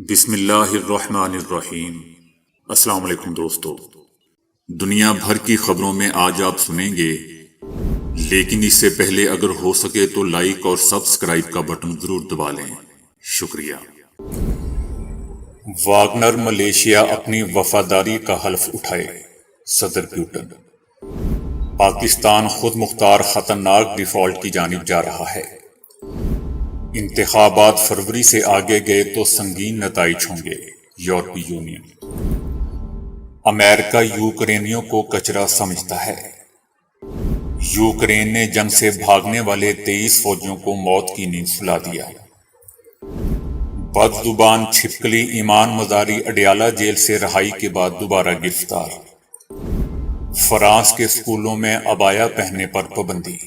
بسم اللہ الرحمن الرحیم۔ السلام علیکم دوستو، دنیا بھر کی خبروں میں آج آپ سنیں گے، لیکن اس سے پہلے اگر ہو سکے تو لائک اور سبسکرائب کا بٹن ضرور دبا لیں۔ شکریہ۔ واگنر ملیشیا اپنی وفاداری کا حلف اٹھائے، صدر پیوٹن۔ پاکستان خود مختار خطرناک ڈیفالٹ کی جانب جا رہا ہے۔ انتخابات فروری سے آگے گئے تو سنگین نتائج ہوں گے، یورپی یونین۔ امریکہ یوکرینیوں کو کچرا سمجھتا ہے۔ یوکرین نے جنگ سے بھاگنے والے 23 فوجیوں کو موت کی نیند سلا دیا۔ بدزبان چھپکلی ایمان مزاری اڈیالہ جیل سے رہائی کے بعد دوبارہ گرفتار۔ فرانس کے اسکولوں میں عبایا پہننے پر پابندی۔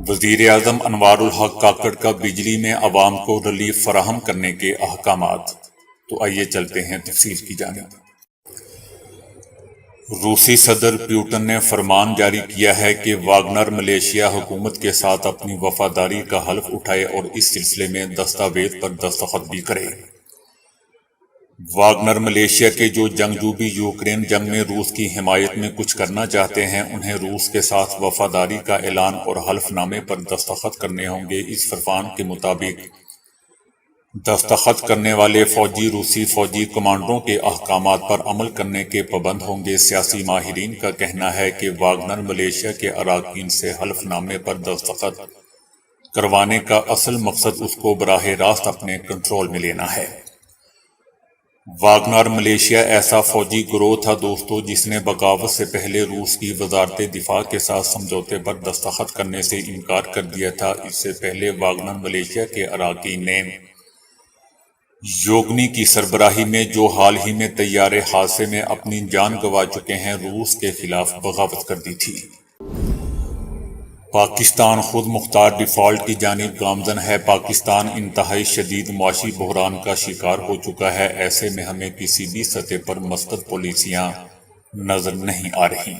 وزیر اعظم انوار الحق کاکڑ کا بجلی میں عوام کو ریلیف فراہم کرنے کے احکامات۔ تو آئیے چلتے ہیں تفصیل کی جانب۔ روسی صدر پیوٹن نے فرمان جاری کیا ہے کہ واگنر ملیشیا حکومت کے ساتھ اپنی وفاداری کا حلف اٹھائے اور اس سلسلے میں دستاویز پر دستخط بھی کرے۔ واگنر ملیشیا کے جو جنگجو بھی یوکرین جنگ میں روس کی حمایت میں کچھ کرنا چاہتے ہیں، انہیں روس کے ساتھ وفاداری کا اعلان اور حلف نامے پر دستخط کرنے ہوں گے۔ اس فرمان کے مطابق دستخط کرنے والے فوجی روسی فوجی کمانڈروں کے احکامات پر عمل کرنے کے پابند ہوں گے۔ سیاسی ماہرین کا کہنا ہے کہ واگنر ملیشیا کے اراکین سے حلف نامے پر دستخط کروانے کا اصل مقصد اس کو براہ راست اپنے کنٹرول میں لینا ہے۔ واگنر ملیشیا ایسا فوجی گروہ تھا دوستو جس نے بغاوت سے پہلے روس کی وزارت دفاع کے ساتھ سمجھوتے پر دستخط کرنے سے انکار کر دیا تھا۔ اس سے پہلے واگنر ملیشیا کے اراکین نے یوگنی کی سربراہی میں، جو حال ہی میں طیارے حادثے میں اپنی جان گنوا چکے ہیں، روس کے خلاف بغاوت کر دی تھی۔ پاکستان خود مختار ڈیفالٹ کی جانب گامزن ہے۔ پاکستان انتہائی شدید معاشی بحران کا شکار ہو چکا ہے۔ ایسے میں ہمیں کسی بھی سطح پر مثبت پالیسیاں نظر نہیں آ رہی۔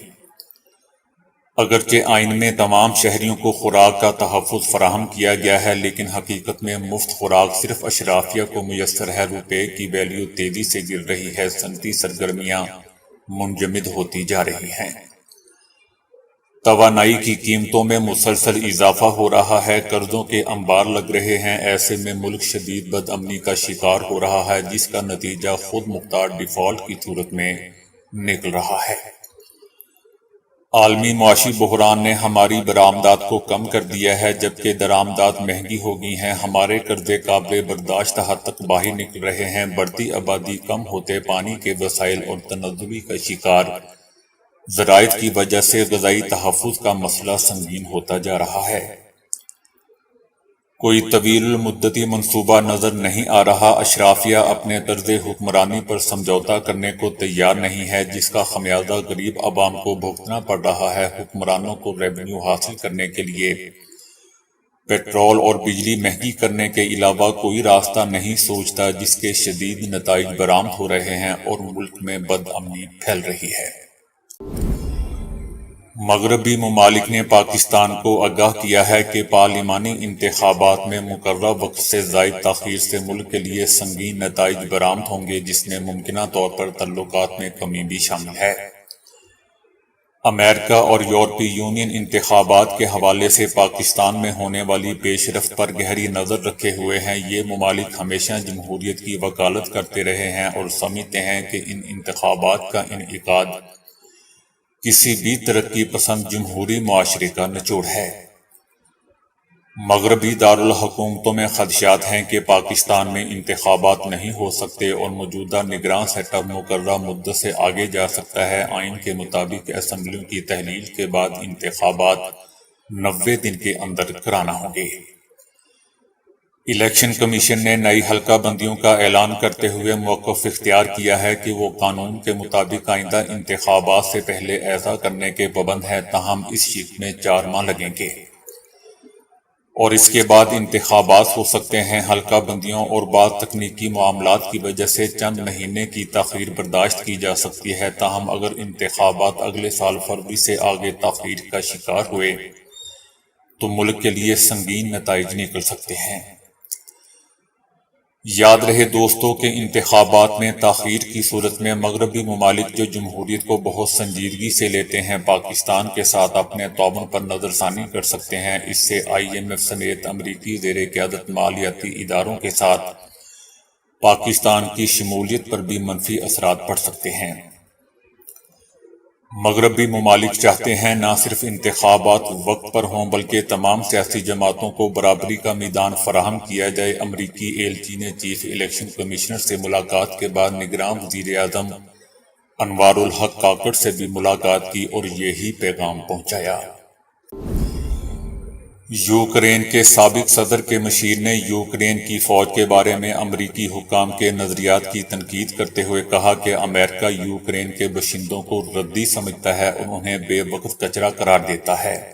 اگرچہ آئین میں تمام شہریوں کو خوراک کا تحفظ فراہم کیا گیا ہے، لیکن حقیقت میں مفت خوراک صرف اشرافیہ کو میسر ہے۔ روپے کی ویلیو تیزی سے گر رہی ہے۔ صنعتی سرگرمیاں منجمد ہوتی جا رہی ہیں۔ توانائی کی قیمتوں میں مسلسل اضافہ ہو رہا ہے۔ قرضوں کے انبار لگ رہے ہیں۔ ایسے میں ملک شدید بد امنی کا شکار ہو رہا ہے، جس کا نتیجہ خود مختار ڈیفالٹ کی صورت میں نکل رہا ہے۔ عالمی معاشی بحران نے ہماری برآمدات کو کم کر دیا ہے، جبکہ درآمدات مہنگی ہو گئی ہیں۔ ہمارے قرضے قابل برداشت حد تک باہر نکل رہے ہیں۔ بڑھتی آبادی، کم ہوتے پانی کے وسائل اور تنزلی کا شکار زراعت کی وجہ سے غذائی تحفظ کا مسئلہ سنگین ہوتا جا رہا ہے۔ کوئی طویل المدتی منصوبہ نظر نہیں آ رہا۔ اشرافیہ اپنے طرز حکمرانی پر سمجھوتہ کرنے کو تیار نہیں ہے، جس کا خمیازہ غریب عوام کو بھگتنا پڑ رہا ہے۔ حکمرانوں کو ریونیو حاصل کرنے کے لیے پیٹرول اور بجلی مہنگی کرنے کے علاوہ کوئی راستہ نہیں سوچتا، جس کے شدید نتائج برآمد ہو رہے ہیں اور ملک میں بد امنی پھیل رہی ہے۔ مغربی ممالک نے پاکستان کو آگاہ کیا ہے کہ پارلیمانی انتخابات میں مقررہ وقت سے زائد تاخیر سے ملک کے لیے سنگین نتائج برآمد ہوں گے، جس میں ممکنہ طور پر تعلقات میں کمی بھی شامل ہے۔ امریکہ اور یورپی یونین انتخابات کے حوالے سے پاکستان میں ہونے والی پیش رفت پر گہری نظر رکھے ہوئے ہیں۔ یہ ممالک ہمیشہ جمہوریت کی وکالت کرتے رہے ہیں اور سمجھتے ہیں کہ ان انتخابات کا انعقاد کسی بھی ترقی پسند جمہوری معاشرے کا نچوڑ ہے۔ مغربی دارالحکومتوں میں خدشات ہیں کہ پاکستان میں انتخابات نہیں ہو سکتے اور موجودہ نگراں سیٹ اپ مقررہ مدت سے آگے جا سکتا ہے۔ آئین کے مطابق اسمبلیوں کی تحلیل کے بعد انتخابات 90 دن کے اندر کرانا ہوں گے۔ الیکشن کمیشن نے نئی حلقہ بندیوں کا اعلان کرتے ہوئے موقف اختیار کیا ہے کہ وہ قانون کے مطابق آئندہ انتخابات سے پہلے ایسا کرنے کے پابند ہے، تاہم اس شق میں 4 ماہ لگیں گے اور اس کے بعد انتخابات ہو سکتے ہیں۔ حلقہ بندیوں اور بعض تکنیکی معاملات کی وجہ سے چند مہینے کی تاخیر برداشت کی جا سکتی ہے، تاہم اگر انتخابات اگلے سال فروری سے آگے تاخیر کا شکار ہوئے تو ملک کے لیے سنگین نتائج نکل سکتے ہیں۔ یاد رہے دوستوں کے انتخابات میں تاخیر کی صورت میں مغربی ممالک جو جمہوریت کو بہت سنجیدگی سے لیتے ہیں پاکستان کے ساتھ اپنے تعاون پر نظر ثانی کر سکتے ہیں۔ اس سے IMF سمیت امریکی زیر قیادت مالیاتی اداروں کے ساتھ پاکستان کی شمولیت پر بھی منفی اثرات پڑ سکتے ہیں۔ مغربی ممالک چاہتے ہیں نہ صرف انتخابات وقت پر ہوں بلکہ تمام سیاسی جماعتوں کو برابری کا میدان فراہم کیا جائے۔ امریکی ایلچی نے چیف الیکشن کمشنر سے ملاقات کے بعد نگراں وزیر اعظم انوار الحق کاکڑ سے بھی ملاقات کی اور یہی پیغام پہنچایا۔ یوکرین کے سابق صدر کے مشیر نے یوکرین کی فوج کے بارے میں امریکی حکام کے نظریات کی تنقید کرتے ہوئے کہا کہ امریکہ یوکرین کے باشندوں کو ردی سمجھتا ہے اور انہیں بے وقت کچرا قرار دیتا ہے۔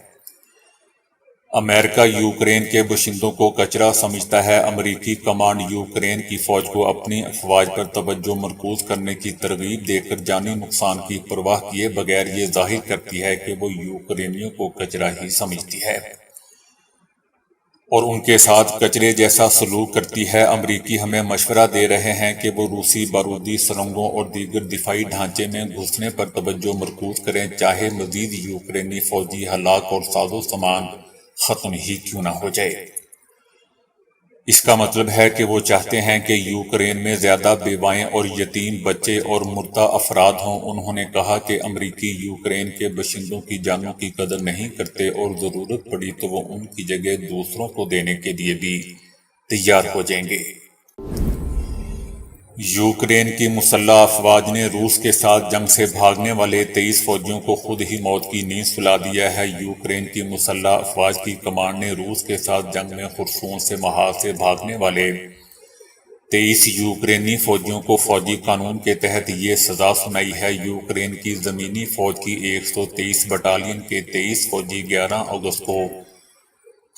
امریکہ یوکرین کے باشندوں کو کچرا سمجھتا ہے۔ امریکی کمانڈ یوکرین کی فوج کو اپنی افواج پر توجہ مرکوز کرنے کی ترغیب دے کر جانی نقصان کی پرواہ کیے بغیر یہ ظاہر کرتی ہے کہ وہ یوکرینیوں کو کچرا ہی سمجھتی ہے اور ان کے ساتھ کچرے جیسا سلوک کرتی ہے۔ امریکی ہمیں مشورہ دے رہے ہیں کہ وہ روسی بارودی سرنگوں اور دیگر دفاعی ڈھانچے میں گھسنے پر توجہ مرکوز کریں، چاہے مزید یوکرینی فوجی ہلاک اور ساز و سامان ختم ہی کیوں نہ ہو جائے۔ اس کا مطلب ہے کہ وہ چاہتے ہیں کہ یوکرین میں زیادہ بیوائیں اور یتیم بچے اور مردہ افراد ہوں۔ انہوں نے کہا کہ امریکی یوکرین کے باشندوں کی جانوں کی قدر نہیں کرتے اور ضرورت پڑی تو وہ ان کی جگہ دوسروں کو دینے کے لیے بھی تیار ہو جائیں گے۔ یوکرین کی مسلح افواج نے روس کے ساتھ جنگ سے بھاگنے والے 23 فوجیوں کو خود ہی موت کی نیند سلا دیا ہے۔ یوکرین کی مسلح افواج کی کمانڈ نے روس کے ساتھ جنگ میں خرسون سے محاذ سے بھاگنے والے 23 یوکرینی فوجیوں کو فوجی قانون کے تحت یہ سزا سنائی ہے۔ یوکرین کی زمینی فوج کی 123 بٹالین کے 23 فوجی 11 اگست کو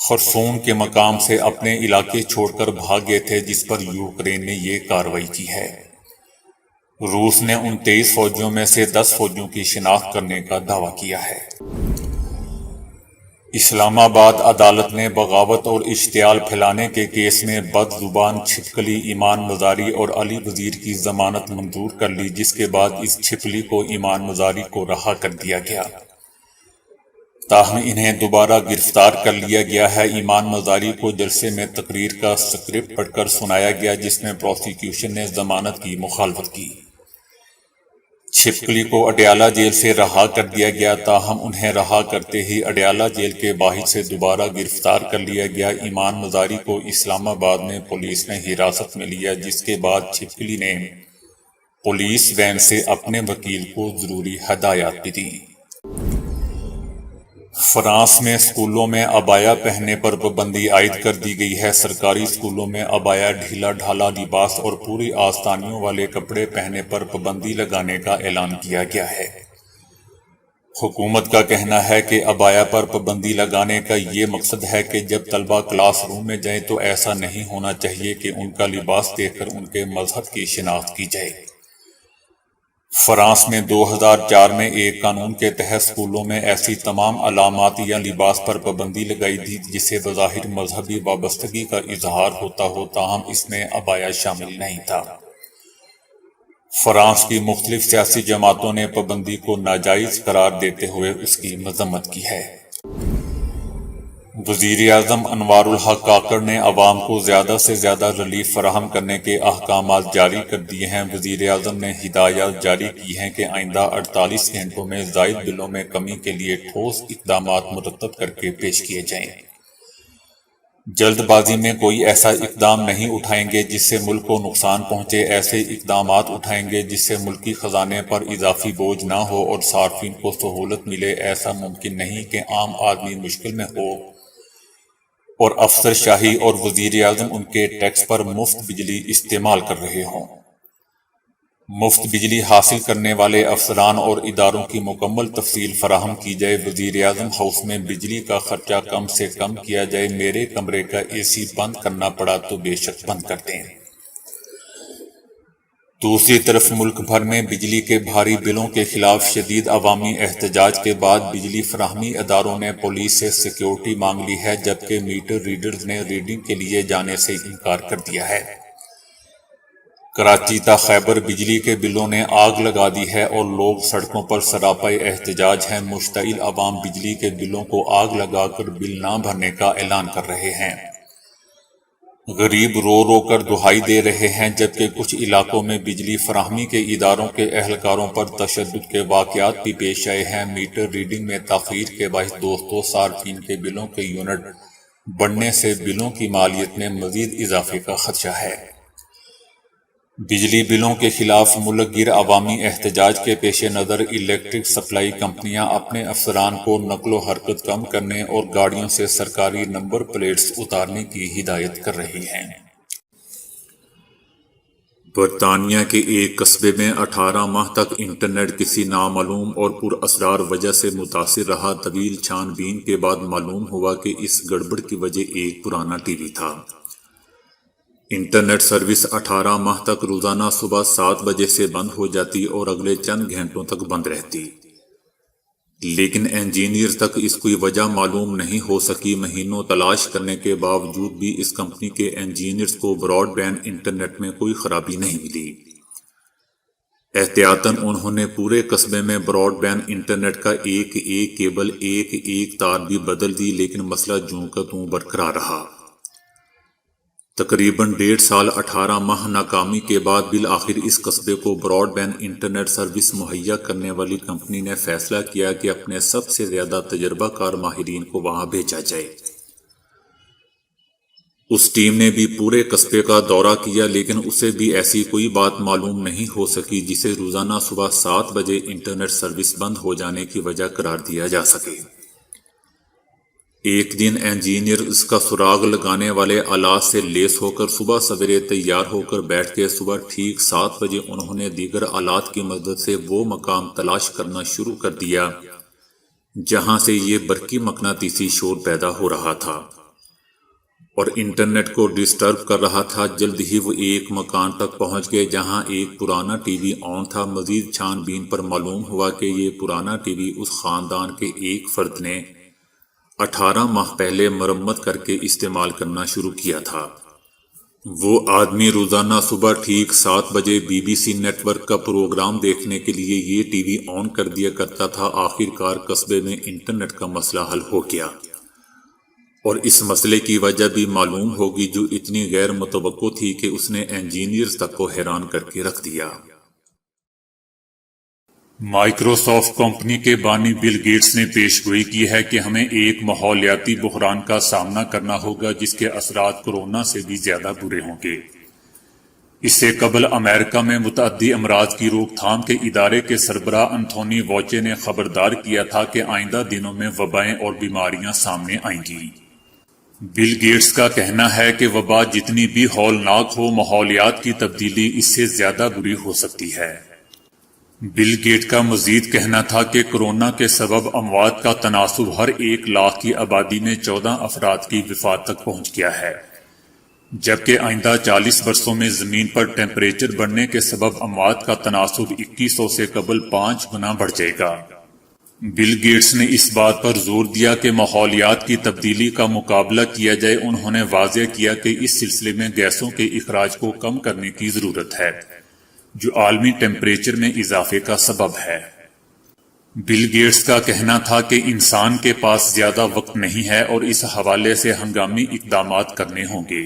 خرسون کے مقام سے اپنے علاقے چھوڑ کر بھاگ گئے تھے، جس پر یوکرین نے یہ کارروائی کی ہے۔ روس نے ان 23 فوجیوں میں سے 10 فوجیوں کی شناخت کرنے کا دعویٰ کیا ہے۔ اسلام آباد عدالت نے بغاوت اور اشتعال پھیلانے کے کیس میں بد زبان چھپکلی ایمان مزاری اور علی وزیر کی ضمانت منظور کر لی، جس کے بعد اس چھپکلی کو ایمان مزاری کو رہا کر دیا گیا۔ تاہم انہیں دوبارہ گرفتار کر لیا گیا ہے۔ ایمان مزاری کو جلسے میں تقریر کا سکرپٹ پڑھ کر سنایا گیا جس میں پروسیکیوشن نے ضمانت کی مخالفت کی۔ چھپکلی کو اڈیالہ جیل سے رہا کر دیا گیا، تاہم انہیں رہا کرتے ہی اڈیالہ جیل کے باہر سے دوبارہ گرفتار کر لیا گیا۔ ایمان مزاری کو اسلام آباد میں پولیس نے حراست میں لیا، جس کے بعد چھپکلی نے پولیس وین سے اپنے وکیل کو ضروری ہدایات بھی دیں۔ فرانس میں اسکولوں میں عبایا پہننے پر پابندی عائد کر دی گئی ہے۔ سرکاری اسکولوں میں عبایا، ڈھیلا ڈھالا لباس اور پوری آستانیوں والے کپڑے پہننے پر پابندی لگانے کا اعلان کیا گیا ہے۔ حکومت کا کہنا ہے کہ عبایا پر پابندی لگانے کا یہ مقصد ہے کہ جب طلبہ کلاس روم میں جائیں تو ایسا نہیں ہونا چاہیے کہ ان کا لباس دیکھ کر ان کے مذہب کی شناخت کی جائے۔ فرانس میں 2004 میں ایک قانون کے تحت اسکولوں میں ایسی تمام علامات یا لباس پر پابندی لگائی تھی جسے بظاہر مذہبی وابستگی کا اظہار ہوتا ہو، تاہم اس میں عبایا شامل نہیں تھا۔ فرانس کی مختلف سیاسی جماعتوں نے پابندی کو ناجائز قرار دیتے ہوئے اس کی مذمت کی ہے۔ وزیر اعظم انوار الحق کاکڑ نے عوام کو زیادہ سے زیادہ ریلیف فراہم کرنے کے احکامات جاری کر دیے ہیں۔ وزیر اعظم نے ہدایات جاری کی ہیں کہ آئندہ 48 گھنٹوں میں زائد بلوں میں کمی کے لیے ٹھوس اقدامات مرتب کر کے پیش کیے جائیں۔ جلد بازی میں کوئی ایسا اقدام نہیں اٹھائیں گے جس سے ملک کو نقصان پہنچے۔ ایسے اقدامات اٹھائیں گے جس سے ملکی خزانے پر اضافی بوجھ نہ ہو اور صارفین کو سہولت ملے۔ ایسا ممکن نہیں کہ عام آدمی مشکل میں ہو اور افسر شاہی اور وزیر اعظم ان کے ٹیکس پر مفت بجلی استعمال کر رہے ہوں۔ مفت بجلی حاصل کرنے والے افسران اور اداروں کی مکمل تفصیل فراہم کی جائے۔ وزیر اعظم ہاؤس میں بجلی کا خرچہ کم سے کم کیا جائے۔ میرے کمرے کا AC بند کرنا پڑا تو بے شک بند کر دیں۔ دوسری طرف ملک بھر میں بجلی کے بھاری بلوں کے خلاف شدید عوامی احتجاج کے بعد بجلی فراہمی اداروں نے پولیس سے سیکیورٹی مانگ لی ہے، جبکہ میٹر ریڈرز نے ریڈنگ کے لیے جانے سے انکار کر دیا ہے۔ کراچی تا خیبر بجلی کے بلوں نے آگ لگا دی ہے اور لوگ سڑکوں پر سراپائی احتجاج ہیں۔ مشتعل عوام بجلی کے بلوں کو آگ لگا کر بل نہ بھرنے کا اعلان کر رہے ہیں۔ غریب رو رو کر دہائی دے رہے ہیں، جبکہ کچھ علاقوں میں بجلی فراہمی کے اداروں کے اہلکاروں پر تشدد کے واقعات بھی پیش آئے ہیں۔ میٹر ریڈنگ میں تاخیر کے باعث دوستوں صارفین کے بلوں کے یونٹ بڑھنے سے بلوں کی مالیت میں مزید اضافے کا خدشہ ہے۔ بجلی بلوں کے خلاف ملک گیر عوامی احتجاج کے پیش نظر الیکٹرک سپلائی کمپنیاں اپنے افسران کو نقل و حرکت کم کرنے اور گاڑیوں سے سرکاری نمبر پلیٹس اتارنے کی ہدایت کر رہی ہیں۔ برطانیہ کے ایک قصبے میں 18 ماہ تک انٹرنیٹ کسی نامعلوم اور پر اسرار وجہ سے متاثر رہا۔ طویل چھان بین کے بعد معلوم ہوا کہ اس گڑبڑ کی وجہ ایک پرانا ٹی وی تھا۔ انٹرنیٹ سروس 18 ماہ تک روزانہ صبح 7 بجے سے بند ہو جاتی اور اگلے چند گھنٹوں تک بند رہتی، لیکن انجینئر تک اس کوئی وجہ معلوم نہیں ہو سکی۔ مہینوں تلاش کرنے کے باوجود بھی اس کمپنی کے انجینئرز کو براڈ بینڈ انٹرنیٹ میں کوئی خرابی نہیں ملی۔ احتیاطاً انہوں نے پورے قصبے میں براڈ بینڈ انٹرنیٹ کا ایک کیبل ایک تار بھی بدل دی، لیکن مسئلہ جوں کا توں برقرار رہا۔ تقریباً 1.5 سال 18 ماہ ناکامی کے بعد بالآخر اس قصبے کو براڈ بینڈ انٹرنیٹ سروس مہیا کرنے والی کمپنی نے فیصلہ کیا کہ اپنے سب سے زیادہ تجربہ کار ماہرین کو وہاں بھیجا جائے۔ اس ٹیم نے بھی پورے قصبے کا دورہ کیا، لیکن اسے بھی ایسی کوئی بات معلوم نہیں ہو سکی جسے روزانہ صبح 7 بجے انٹرنیٹ سروس بند ہو جانے کی وجہ قرار دیا جا سکے۔ ایک دن انجینئر اس کا سراغ لگانے والے آلات سے لیس ہو کر صبح سویرے تیار ہو کر بیٹھ کے صبح ٹھیک 7 بجے انہوں نے دیگر آلات کی مدد سے وہ مقام تلاش کرنا شروع کر دیا جہاں سے یہ برقی مقناطیسی شور پیدا ہو رہا تھا اور انٹرنیٹ کو ڈسٹرب کر رہا تھا۔ جلد ہی وہ ایک مکان تک پہنچ گئے جہاں ایک پرانا ٹی وی آن تھا۔ مزید چھان بین پر معلوم ہوا کہ یہ پرانا ٹی وی اس خاندان کے ایک فرد نے 18 ماہ پہلے مرمت کر کے استعمال کرنا شروع کیا تھا۔ وہ آدمی روزانہ صبح ٹھیک 7 بجے BBC نیٹ ورک کا پروگرام دیکھنے کے لیے یہ ٹی وی آن کر دیا کرتا تھا۔ آخر کار قصبے میں انٹرنیٹ کا مسئلہ حل ہو گیا اور اس مسئلے کی وجہ بھی معلوم ہوگی جو اتنی غیر متوقع تھی کہ اس نے انجینئرز تک کو حیران کر کے رکھ دیا۔ مائیکروسافٹ کمپنی کے بانی بل گیٹس نے پیش گوئی کی ہے کہ ہمیں ایک ماحولیاتی بحران کا سامنا کرنا ہوگا جس کے اثرات کورونا سے بھی زیادہ برے ہوں گے۔ اس سے قبل امریکہ میں متعدی امراض کی روک تھام کے ادارے کے سربراہ انتھونی فاؤچی نے خبردار کیا تھا کہ آئندہ دنوں میں وبائیں اور بیماریاں سامنے آئیں گی۔ بل گیٹس کا کہنا ہے کہ وبا جتنی بھی ہولناک ہو، ماحولیات کی تبدیلی اس سے زیادہ بری ہو سکتی ہے۔ بل گیٹ کا مزید کہنا تھا کہ کورونا کے سبب اموات کا تناسب ہر 1 لاکھ کی آبادی میں 14 افراد کی وفات تک پہنچ گیا ہے، جبکہ آئندہ 40 برسوں میں زمین پر ٹیمپریچر بڑھنے کے سبب اموات کا تناسب 2100 سے قبل 5 گنا بڑھ جائے گا۔ بل گیٹس نے اس بات پر زور دیا کہ ماحولیات کی تبدیلی کا مقابلہ کیا جائے۔ انہوں نے واضح کیا کہ اس سلسلے میں گیسوں کے اخراج کو کم کرنے کی ضرورت ہے جو عالمی ٹیمپریچر میں اضافے کا سبب ہے۔ بل گیٹس کا کہنا تھا کہ انسان کے پاس زیادہ وقت نہیں ہے اور اس حوالے سے ہنگامی اقدامات کرنے ہوں گے۔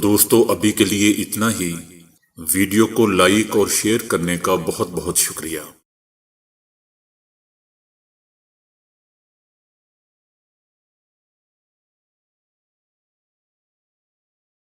تو دوستو ابھی کے لیے اتنا ہی۔ ویڈیو کو لائک اور شیئر کرنے کا بہت بہت شکریہ۔